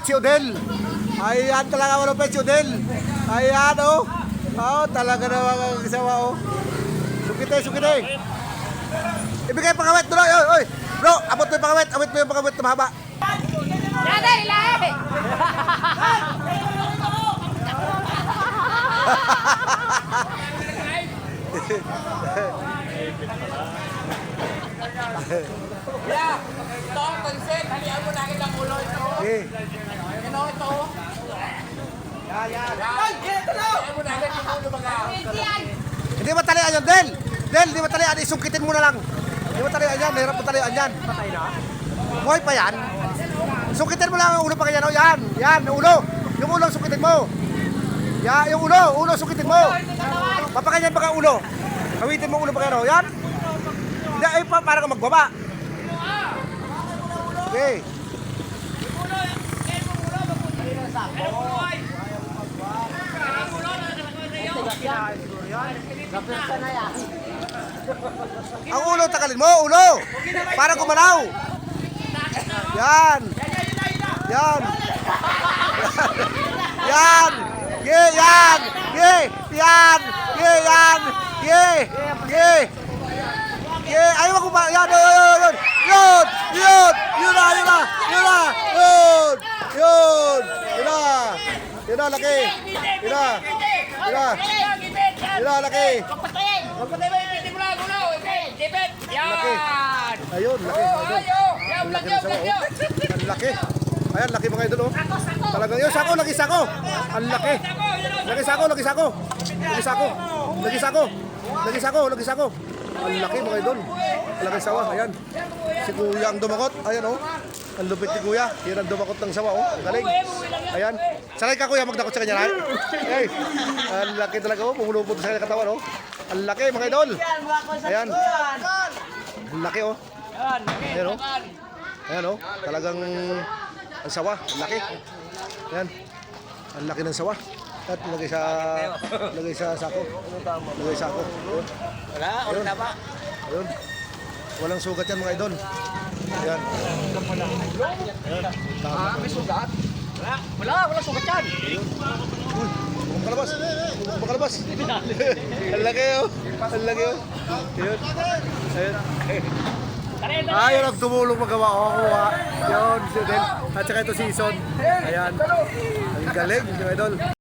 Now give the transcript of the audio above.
Si Odel. Ayan talaga malupit si Odel. Ayan oh. Oh, talaga naman ang isawa oh. Sukite. Ibigay pangawit doon. Oy. Bro, abot mo yung pangawit. Abot mo yung pangawit na mahaba. Yan ilahe. Yeah, ito, pansit. Halian mo na kitang ulo ito. Okay. Ito. Yan. Halian mo na kitang ulo mga. Hindi matalian yan, Del. Del, hindi matalian. Isungkitin mo na lang. Hindi matalian yan. Hirap matalian yan. Patay na? Buhay pa yan. Sungkitin mo lang ang ulo pa ganyan. Oh, yan. Yan, yung ulo. Yung ulo, sungkitin mo. Yan, yung ulo. Ulo, sungkitin mo. Papakanyan pa ka ulo. Kawitin mo ulo pa ganyan. Oh, yan. Hindi, ay pa, para ka magbaba. Okay. Ang ulo, takalin mo, ulo. Para gumalaw. Yan. Yan. Yan. Yan. Yan. Yan. Ayaw ako ba? Yan. Yun na, laki. Yun na, laki. Magpatay mo yung pitin mo lang ulo. Dipit. Yan. Ayun, laki. Yan, Ang laki ng sawa, oh. Ang laki. Ayan, laki mga idol, oh. Talagang yun, sako. Ang laki. Lagi sako. Ang laki mga idol. Laki sawa, ayan. Si Kuya ang dumakot, ayan, oh. Ang lupit ni Kuya. Yan ang dumakot ng sawa, oh. Ang galing. Ayan. Sanay ka, Kuya, magdakot sa kanya, ha? Hey. Ang laki talaga, oh. Pumulupot sa kanya katawan, oh. Ang laki mga idol. Ayan. Ang laki, oh. Ayan, oh. Ayan, oh. Talagang ang sawa. Ang laki. Ayan. Ang laki ng sawa. At lagay sa sako. Lagay sa sako. Wala, ulit na ba? Ayun. Walang sugat yan mga idol. Ayan. May sugat? Wala sugat yan. Ayun. Uy, huwag makalabas. Ang laki, oh. Ang laki, oh. Ayun. Ayun ang tumulong magawa ko. Yun, si Del. At saka ito si Ison. Ayan. Ang galing, mga idol.